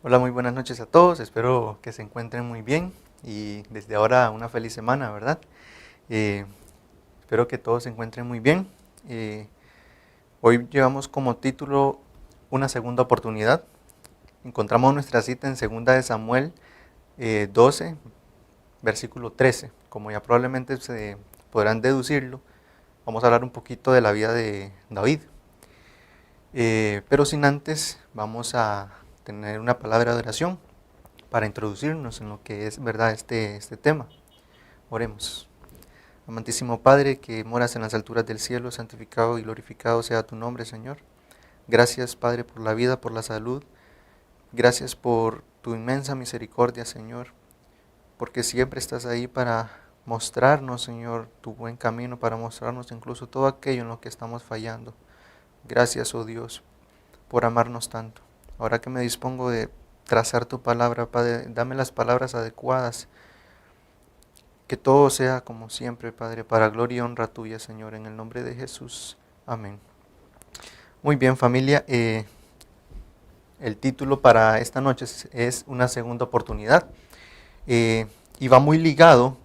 Hola, muy buenas noches a todos. Espero que se encuentren muy bien y desde ahora una feliz semana, ¿verdad? Eh, Espero que todos se encuentren muy bien. Eh, Hoy llevamos como título Una segunda oportunidad. Encontramos nuestra cita en 2 de Samuel 12, versículo 13. Como ya probablemente se podrán deducirlo, vamos a hablar un poquito de la vida de David. Pero sin antes, vamos a tener una palabra de oración para introducirnos en lo que es verdad este tema. Oremos. Amantísimo Padre, que moras en las alturas del cielo, santificado y glorificado sea tu nombre, Señor. Gracias, Padre, por la vida, por la salud. Gracias por tu inmensa misericordia, Señor, porque siempre estás ahí para mostrarnos, Señor, tu buen camino, para mostrarnos incluso todo aquello en lo que estamos fallando. Gracias, oh Dios, por amarnos tanto. Ahora que me dispongo de trazar tu palabra, Padre, dame las palabras adecuadas. Que todo sea como siempre, Padre, para gloria y honra tuya, Señor, en el nombre de Jesús. Amén. Muy bien, familia. El título para esta noche es Una segunda oportunidad. Y va muy ligado,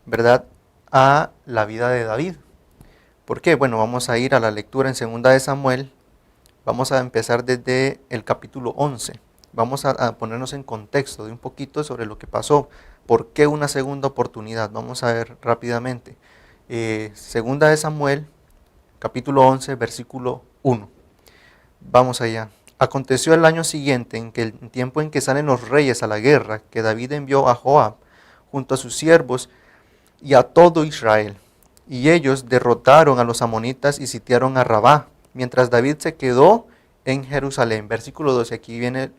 ¿verdad?, a la vida de David. ¿Por qué? Bueno, vamos a ir a la lectura en 2 de Samuel. Vamos a empezar desde el capítulo 11. Vamos a ponernos en contexto de un poquito sobre lo que pasó. ¿Por qué una segunda oportunidad? Vamos a ver rápidamente. 2 de Samuel, capítulo 11, versículo 1. Vamos allá. Aconteció el año siguiente, en que el tiempo en que salen los reyes a la guerra, que David envió a Joab junto a sus siervos y a todo Israel. Y ellos derrotaron a los amonitas y sitiaron a Rabá, mientras David se quedó en Jerusalén. Versículo 12, aquí viene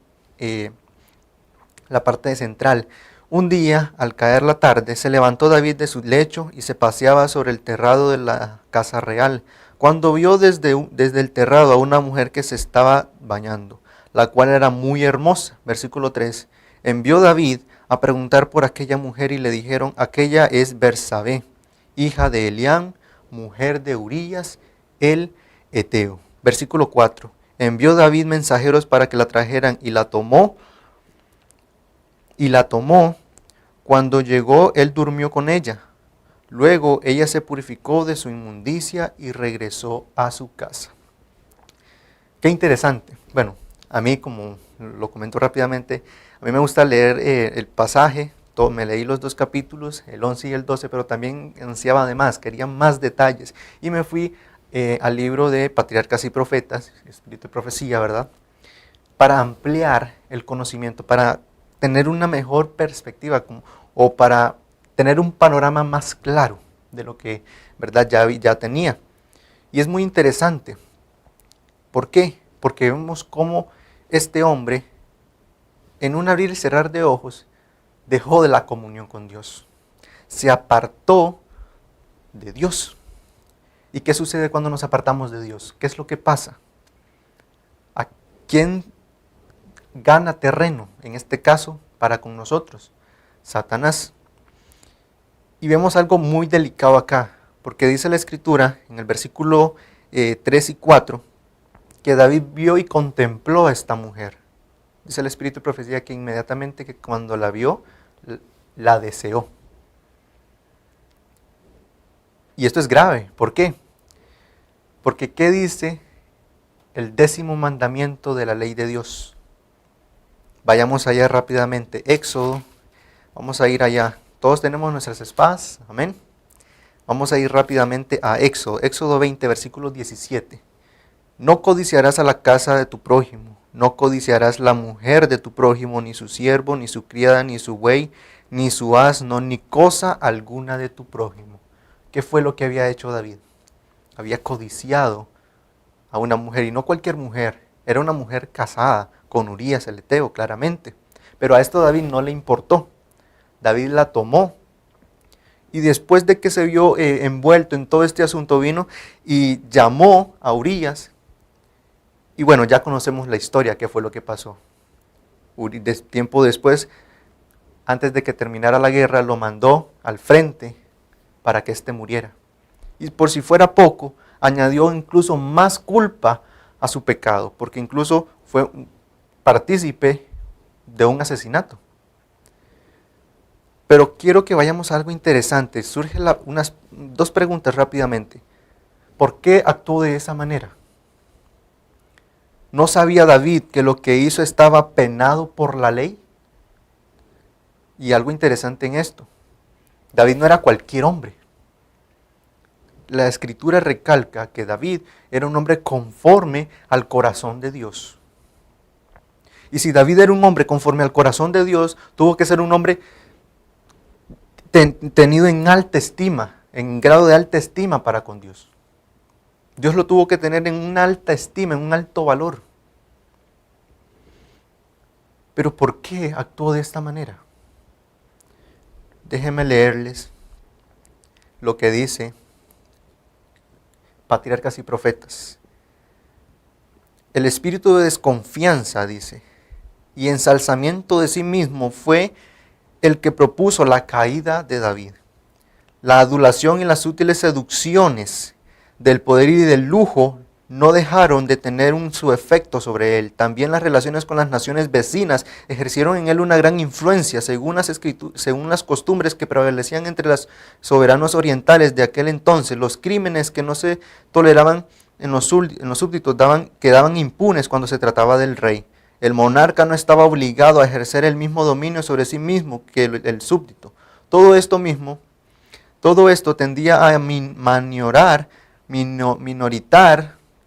la parte central. Un día, al caer la tarde, se levantó David de su lecho y se paseaba sobre el terrado de la casa real, cuando vio desde el terrado a una mujer que se estaba bañando, la cual era muy hermosa. Versículo 3. Envió David a preguntar por aquella mujer y le dijeron: aquella es Bersabé, hija de Elián, mujer de Urías, el Eteo. Versículo 4. Envió David mensajeros para que la trajeran y la tomó. Cuando llegó, él durmió con ella. Luego ella se purificó de su inmundicia y regresó a su casa. Qué interesante. Bueno, a mí, como lo comento rápidamente, a mí me gusta leer el pasaje. Me leí los 2 capítulos, el 11 y el 12, pero también ansiaba de más, quería más detalles. Y me fui al libro de Patriarcas y Profetas, Espíritu de Profecía, ¿verdad?, para ampliar el conocimiento, para tener una mejor perspectiva o para tener un panorama más claro de lo que, ¿verdad?, ya tenía. Y es muy interesante. ¿Por qué? Porque vemos cómo este hombre, en un abrir y cerrar de ojos, dejó de la comunión con Dios. Se apartó de Dios. ¿Y qué sucede cuando nos apartamos de Dios? ¿Qué es lo que pasa? ¿A quién gana terreno, en este caso, para con nosotros? Satanás. Y vemos algo muy delicado acá, porque dice la Escritura, en el versículo 3 y 4, que David vio y contempló a esta mujer. Dice el Espíritu de Profecía que inmediatamente que cuando la vio, la deseó. Y esto es grave. ¿Por qué? Porque ¿qué dice el 10º mandamiento de la ley de Dios? Vayamos allá rápidamente. Éxodo. Vamos a ir allá. Todos tenemos nuestras espadas. Amén. Vamos a ir rápidamente a Éxodo. Éxodo 20, versículo 17. No codiciarás a la casa de tu prójimo. No codiciarás la mujer de tu prójimo, ni su siervo, ni su criada, ni su buey, ni su asno, ni cosa alguna de tu prójimo. ¿Qué fue lo que había hecho David? Había codiciado a una mujer, y no cualquier mujer. Era una mujer casada con Urías el Eteo, claramente. Pero a esto David no le importó. David la tomó. Y después de que se vio envuelto en todo este asunto, vino y llamó a Urías. Y bueno, ya conocemos la historia, qué fue lo que pasó. Tiempo después, antes de que terminara la guerra, lo mandó al frente para que éste muriera. Y por si fuera poco, añadió incluso más culpa a su pecado, porque incluso fue partícipe de un asesinato. Pero quiero que vayamos a algo interesante. Surgen unas dos preguntas rápidamente. ¿Por qué actuó de esa manera? ¿No sabía David que lo que hizo estaba penado por la ley? Y algo interesante en esto. David no era cualquier hombre. La escritura recalca que David era un hombre conforme al corazón de Dios. Y si David era un hombre conforme al corazón de Dios, tuvo que ser un hombre tenido en alta estima, en grado de alta estima para con Dios. Dios lo tuvo que tener en una alta estima, en un alto valor. Pero ¿por qué actuó de esta manera? Déjenme leerles lo que dice Patriarcas y Profetas. El espíritu de desconfianza, dice, y ensalzamiento de sí mismo fue el que propuso la caída de David. La adulación y las útiles seducciones del poder y del lujo no dejaron de tener su efecto sobre él. También las relaciones con las naciones vecinas ejercieron en él una gran influencia, según las costumbres que prevalecían entre los soberanos orientales de aquel entonces. Los crímenes que no se toleraban en los súbditos quedaban impunes cuando se trataba del rey. El monarca no estaba obligado a ejercer el mismo dominio sobre sí mismo que el súbdito. Todo esto tendía a minoritar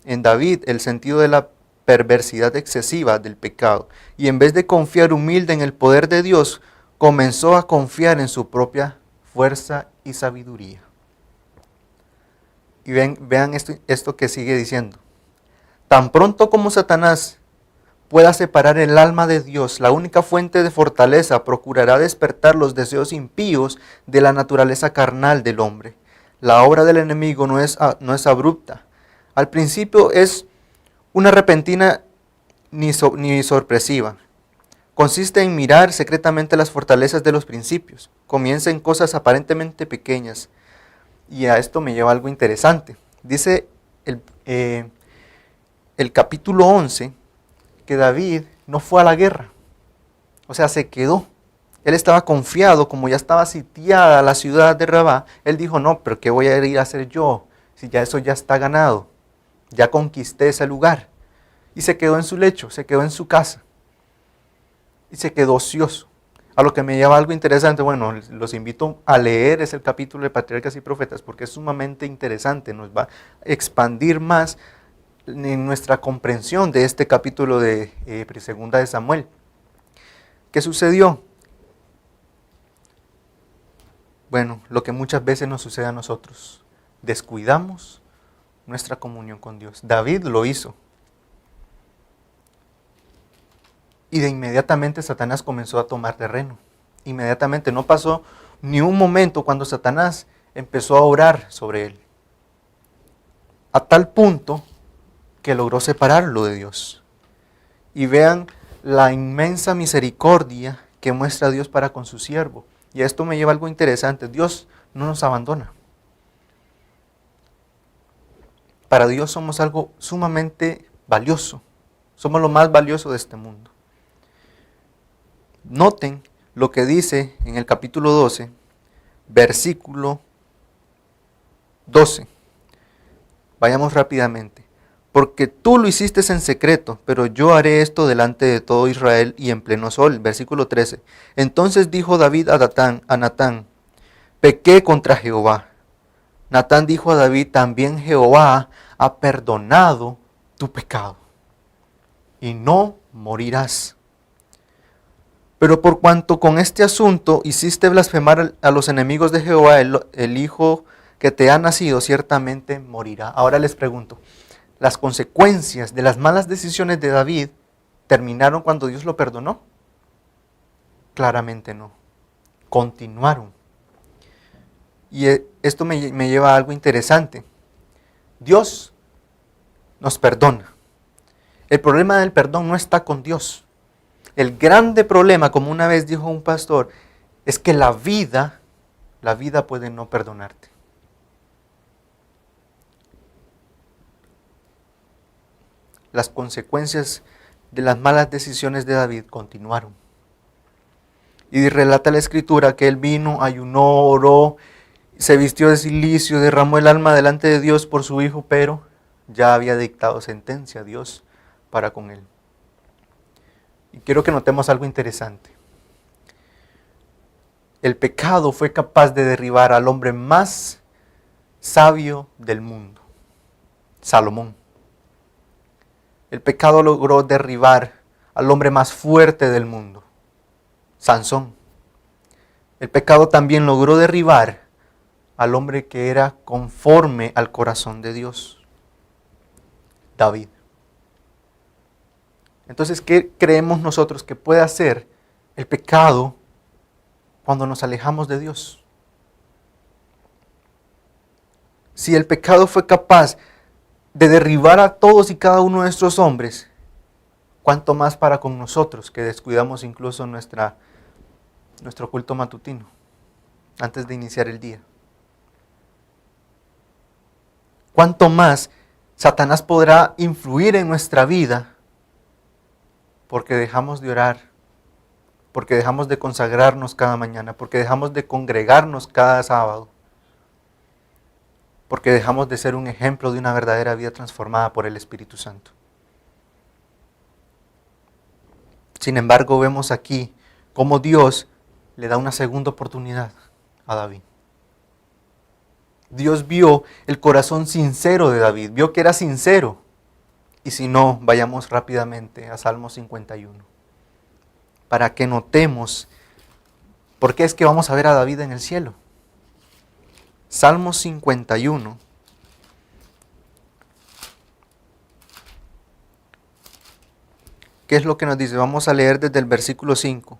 en David el sentido de la perversidad excesiva del pecado. Y en vez de confiar humilde en el poder de Dios, comenzó a confiar en su propia fuerza y sabiduría. Y vean esto que sigue diciendo. Tan pronto como Satanás pueda separar el alma de Dios, la única fuente de fortaleza, procurará despertar los deseos impíos de la naturaleza carnal del hombre. La obra del enemigo no es abrupta. Al principio es una repentina ni sorpresiva. Consiste en mirar secretamente las fortalezas de los principios. Comienza en cosas aparentemente pequeñas. Y a esto me lleva algo interesante. Dice el capítulo 11 que David no fue a la guerra. O sea, se quedó. Él estaba confiado, como ya estaba sitiada la ciudad de Rabá. Él dijo, no, pero ¿qué voy a ir a hacer yo? Si ya eso ya está ganado. Ya conquisté ese lugar. Y se quedó en su lecho, se quedó en su casa. Y se quedó ocioso. A lo que me lleva algo interesante, bueno, los invito a leer ese capítulo de Patriarcas y Profetas, porque es sumamente interesante, nos va a expandir más en nuestra comprensión de este capítulo de Segunda de Samuel. ¿Qué sucedió? Bueno, lo que muchas veces nos sucede a nosotros. Descuidamos nuestra comunión con Dios. David lo hizo. Y de inmediatamente Satanás comenzó a tomar terreno. Inmediatamente, no pasó ni un momento cuando Satanás empezó a orar sobre él. A tal punto que logró separarlo de Dios. Y vean la inmensa misericordia que muestra Dios para con su siervo. Y a esto me lleva algo interesante. Dios no nos abandona. Para Dios somos algo sumamente valioso. Somos lo más valioso de este mundo. Noten lo que dice en el capítulo 12, versículo 12. Vayamos rápidamente. Porque tú lo hiciste en secreto, pero yo haré esto delante de todo Israel y en pleno sol. Versículo 13. Entonces dijo David a Natán, pequé contra Jehová. Natán dijo a David, también Jehová ha perdonado tu pecado y no morirás. Pero por cuanto con este asunto hiciste blasfemar a los enemigos de Jehová, el hijo que te ha nacido ciertamente morirá. Ahora les pregunto, ¿las consecuencias de las malas decisiones de David terminaron cuando Dios lo perdonó? Claramente no. Continuaron. Y esto me lleva a algo interesante. Dios nos perdona. El problema del perdón no está con Dios. El grande problema, como una vez dijo un pastor, es que la vida puede no perdonarte. Las consecuencias de las malas decisiones de David continuaron. Y relata la Escritura que él vino, ayunó, oró, se vistió de cilicio, derramó el alma delante de Dios por su hijo, pero ya había dictado sentencia a Dios para con él. Y quiero que notemos algo interesante. El pecado fue capaz de derribar al hombre más sabio del mundo, Salomón. El pecado logró derribar al hombre más fuerte del mundo, Sansón. El pecado también logró derribar al hombre que era conforme al corazón de Dios, David. Entonces, ¿qué creemos nosotros que puede hacer el pecado cuando nos alejamos de Dios? Si el pecado fue capaz de derribar a todos y cada uno de estos hombres, ¿cuánto más para con nosotros que descuidamos incluso nuestro culto matutino antes de iniciar el día? ¿Cuánto más Satanás podrá influir en nuestra vida porque dejamos de orar, porque dejamos de consagrarnos cada mañana, porque dejamos de congregarnos cada sábado, porque dejamos de ser un ejemplo de una verdadera vida transformada por el Espíritu Santo? Sin embargo, vemos aquí cómo Dios le da una segunda oportunidad a David. Dios vio el corazón sincero de David, vio que era sincero. Y si no, vayamos rápidamente a Salmo 51, para que notemos por qué es que vamos a ver a David en el cielo. Salmo 51. ¿Qué es lo que nos dice? Vamos a leer desde el versículo 5.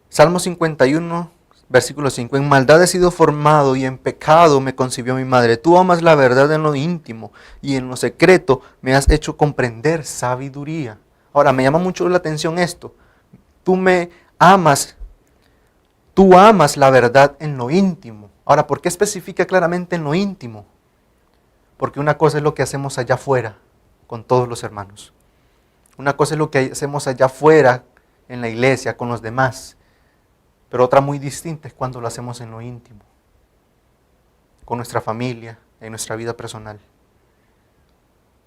Salmo 51, versículo 5. En maldad he sido formado y en pecado me concibió mi madre. Tú amas la verdad en lo íntimo y en lo secreto me has hecho comprender sabiduría. Ahora, me llama mucho la atención esto. Tú amas la verdad en lo íntimo. Ahora, ¿por qué especifica claramente en lo íntimo? Porque una cosa es lo que hacemos allá afuera con todos los hermanos. Una cosa es lo que hacemos allá afuera en la iglesia con los demás. Pero otra muy distinta es cuando lo hacemos en lo íntimo, con nuestra familia, en nuestra vida personal.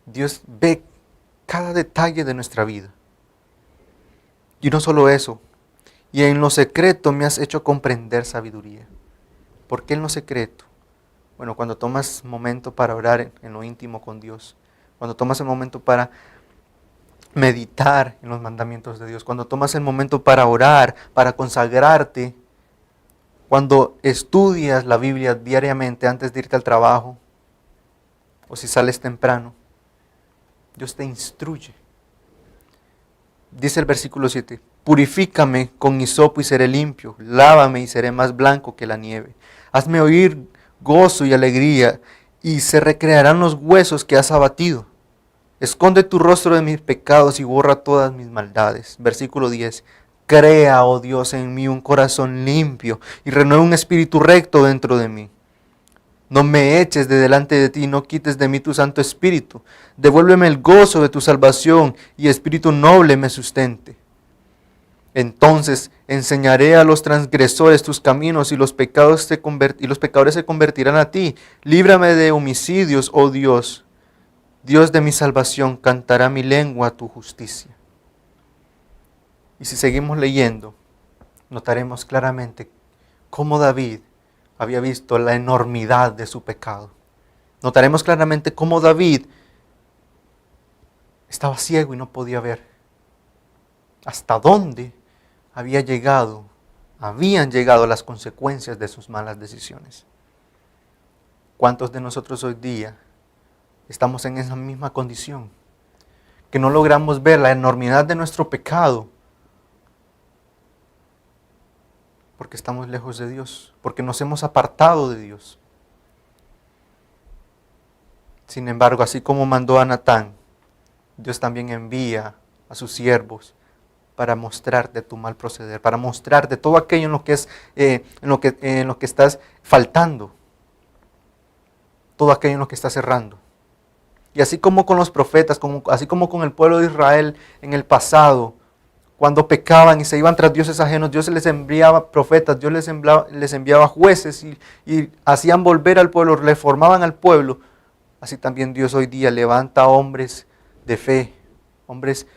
Dios ve cada detalle de nuestra vida. Y no solo eso, y en lo secreto me has hecho comprender sabiduría. ¿Por qué en lo secreto? Bueno, cuando tomas momento para orar en lo íntimo con Dios, cuando tomas el momento para meditar en los mandamientos de Dios, cuando tomas el momento para orar, para consagrarte, cuando estudias la Biblia diariamente antes de irte al trabajo, o si sales temprano, Dios te instruye. Dice el versículo 7, purifícame con hisopo y seré limpio, lávame y seré más blanco que la nieve. Hazme oír gozo y alegría, y se recrearán los huesos que has abatido. Esconde tu rostro de mis pecados y borra todas mis maldades. Versículo 10. Crea, oh Dios, en mí un corazón limpio y renueva un espíritu recto dentro de mí. No me eches de delante de ti, no quites de mí tu Santo Espíritu. Devuélveme el gozo de tu salvación y espíritu noble me sustente. Entonces enseñaré a los transgresores tus caminos y los pecadores se convertirán a ti. Líbrame de homicidios, oh Dios. Dios de mi salvación, cantará mi lengua tu justicia. Y si seguimos leyendo, notaremos claramente cómo David había visto la enormidad de su pecado. Notaremos claramente cómo David estaba ciego y no podía ver hasta dónde habían llegado las consecuencias de sus malas decisiones. ¿Cuántos de nosotros hoy día estamos en esa misma condición? Que no logramos ver la enormidad de nuestro pecado porque estamos lejos de Dios, porque nos hemos apartado de Dios. Sin embargo, así como mandó a Natán, Dios también envía a sus siervos para mostrarte tu mal proceder, para mostrarte todo aquello en lo que estás faltando, todo aquello en lo que estás errando. Y así como con los profetas, así como con el pueblo de Israel en el pasado, Cuando pecaban y se iban tras dioses ajenos, Dios les enviaba profetas, Dios les enviaba jueces y hacían volver al pueblo, reformaban al pueblo. Así también Dios hoy día levanta hombres de fe, hombres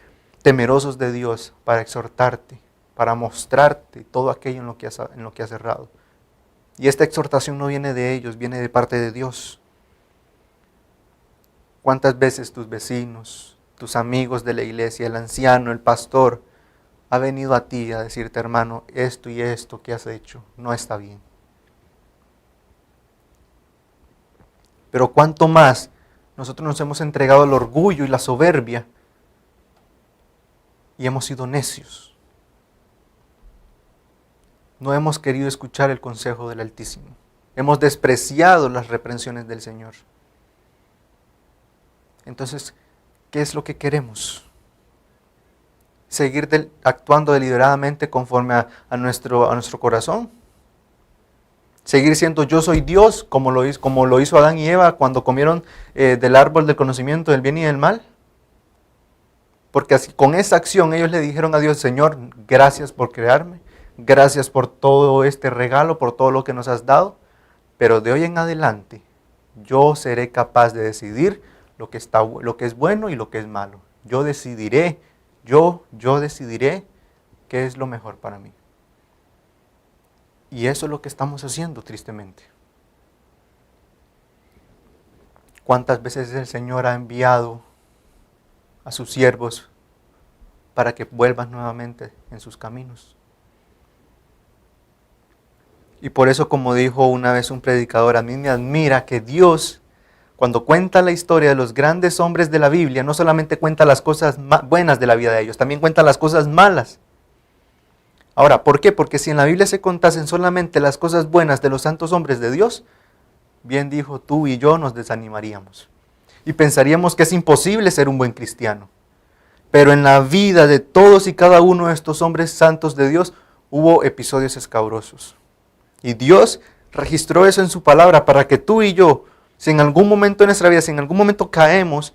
temerosos de Dios para exhortarte, para mostrarte todo aquello en lo que has errado. Y esta exhortación no viene de ellos, viene de parte de Dios. ¿Cuántas veces tus vecinos, tus amigos de la iglesia, el anciano, el pastor, ha venido a ti a decirte, hermano, esto y esto que has hecho no está bien? Pero cuánto más nosotros nos hemos entregado al orgullo y la soberbia y hemos sido necios. No hemos querido escuchar el consejo del Altísimo. Hemos despreciado las reprensiones del Señor. Entonces, ¿qué es lo que queremos? ¿Seguir actuando deliberadamente conforme a nuestro corazón? ¿Seguir siendo yo soy Dios como lo hizo Adán y Eva cuando comieron del árbol del conocimiento del bien y del mal? Porque así, con esa acción ellos le dijeron a Dios, Señor, gracias por crearme, gracias por todo este regalo, por todo lo que nos has dado, pero de hoy en adelante yo seré capaz de decidir lo que es bueno y lo que es malo. Yo decidiré qué es lo mejor para mí. Y eso es lo que estamos haciendo, tristemente. ¿Cuántas veces el Señor ha enviado a sus siervos para que vuelvan nuevamente en sus caminos? Y por eso, como dijo una vez un predicador, a mí me admira que Dios, cuando cuenta la historia de los grandes hombres de la Biblia, no solamente cuenta las cosas buenas de la vida de ellos, también cuenta las cosas malas. Ahora, ¿por qué? Porque si en la Biblia se contasen solamente las cosas buenas de los santos hombres de Dios, bien dijo, tú y yo nos desanimaríamos. Y pensaríamos que es imposible ser un buen cristiano. Pero en la vida de todos y cada uno de estos hombres santos de Dios, hubo episodios escabrosos. Y Dios registró eso en su palabra para que tú y yo, si en algún momento de nuestra vida, si en algún momento caemos,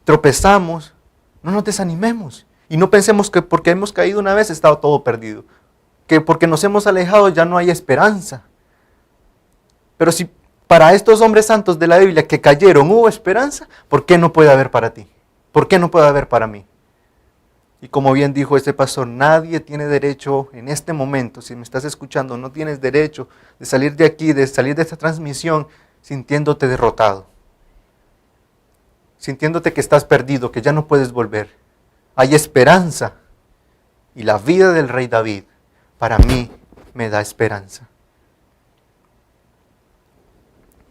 tropezamos, no nos desanimemos. Y no pensemos que porque hemos caído una vez está todo perdido. Que porque nos hemos alejado ya no hay esperanza. Pero si para estos hombres santos de la Biblia que cayeron hubo esperanza, ¿por qué no puede haber para ti? ¿Por qué no puede haber para mí? Y como bien dijo este pastor, nadie tiene derecho en este momento, si me estás escuchando, no tienes derecho de salir de aquí, de salir de esta transmisión sintiéndote derrotado. Sintiéndote que estás perdido, que ya no puedes volver. Hay esperanza. Y la vida del rey David, para mí, me da esperanza.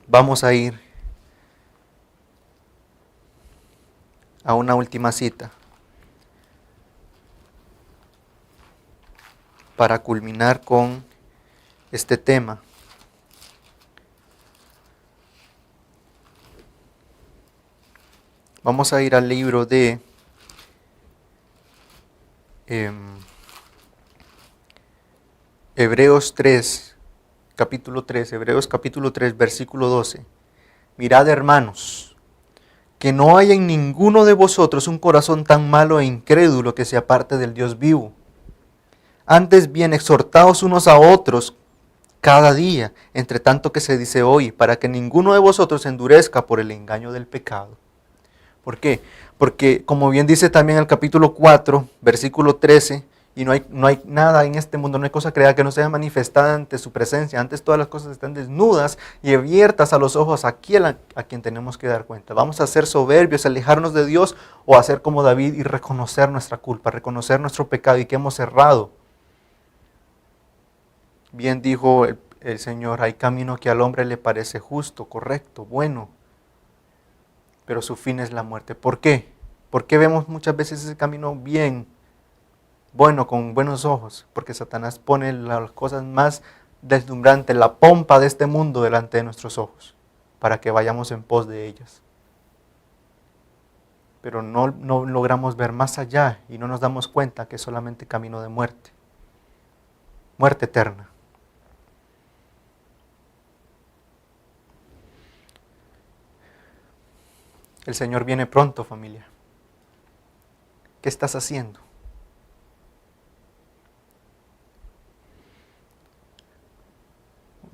Vamos a ir a una última cita para culminar con este tema. Vamos a ir al libro de Hebreos 3, capítulo 3, Hebreos capítulo 3, versículo 12. Mirad, hermanos, que no haya en ninguno de vosotros un corazón tan malo e incrédulo que se aparte del Dios vivo. Antes bien, exhortaos unos a otros cada día, entre tanto que se dice hoy, para que ninguno de vosotros se endurezca por el engaño del pecado. ¿Por qué? Porque, como bien dice también el capítulo 4, versículo 13, y no hay nada en este mundo, no hay cosa creada que no sea manifestada ante su presencia. Antes todas las cosas están desnudas y abiertas a los ojos a quien tenemos que dar cuenta. ¿Vamos a ser soberbios, alejarnos de Dios o hacer como David y reconocer nuestra culpa, reconocer nuestro pecado y que hemos errado? Bien dijo el Señor, hay camino que al hombre le parece justo, correcto, bueno, pero su fin es la muerte. ¿Por qué? ¿Por qué vemos muchas veces ese camino bien, bueno, con buenos ojos? Porque Satanás pone las cosas más deslumbrantes, la pompa de este mundo delante de nuestros ojos, para que vayamos en pos de ellas. Pero no logramos ver más allá y no nos damos cuenta que es solamente camino de muerte, muerte eterna. El Señor viene pronto, familia. ¿Qué estás haciendo?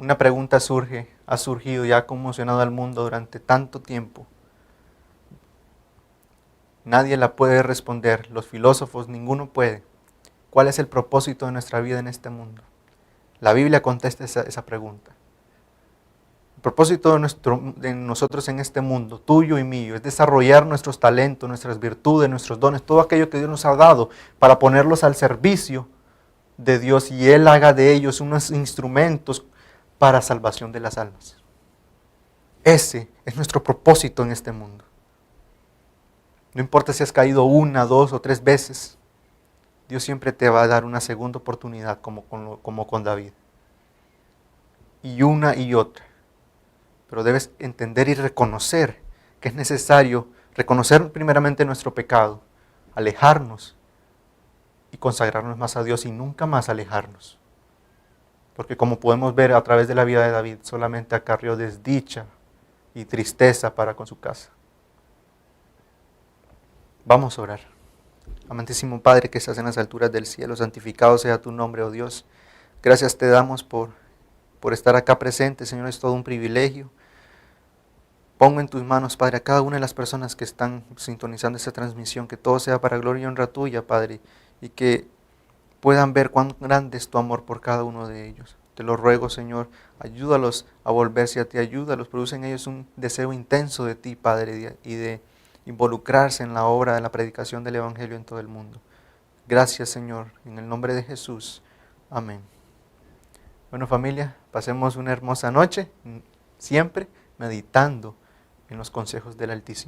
una pregunta ha surgido y ha conmocionado al mundo durante tanto tiempo. Nadie la puede responder, los filósofos, ninguno puede. ¿Cuál es el propósito de nuestra vida en este mundo? La Biblia contesta esa pregunta. El propósito de nosotros en este mundo, tuyo y mío, es desarrollar nuestros talentos, nuestras virtudes, nuestros dones, todo aquello que Dios nos ha dado para ponerlos al servicio de Dios y Él haga de ellos unos instrumentos para salvación de las almas. Ese es nuestro propósito en este mundo. No importa si has caído 1, 2 o 3 veces, Dios siempre te va a dar una segunda oportunidad como con David. Y una y otra. Pero debes entender y reconocer que es necesario reconocer primeramente nuestro pecado, alejarnos y consagrarnos más a Dios y nunca más alejarnos. Porque como podemos ver a través de la vida de David, solamente acarrió desdicha y tristeza para con su casa. Vamos a orar. Amantísimo Padre que estás en las alturas del cielo, santificado sea tu nombre, oh Dios. Gracias te damos por estar acá presente, Señor, es todo un privilegio. Pongo en tus manos, Padre, a cada una de las personas que están sintonizando esta transmisión, que todo sea para gloria y honra tuya, Padre, y que puedan ver cuán grande es tu amor por cada uno de ellos. Te lo ruego, Señor, ayúdalos a volverse a ti, ayúdalos, produce en ellos un deseo intenso de ti, Padre, y de involucrarse en la obra de la predicación del Evangelio en todo el mundo. Gracias, Señor, en el nombre de Jesús. Amén. Bueno, familia, pasemos una hermosa noche, siempre meditando en los consejos del Altísimo.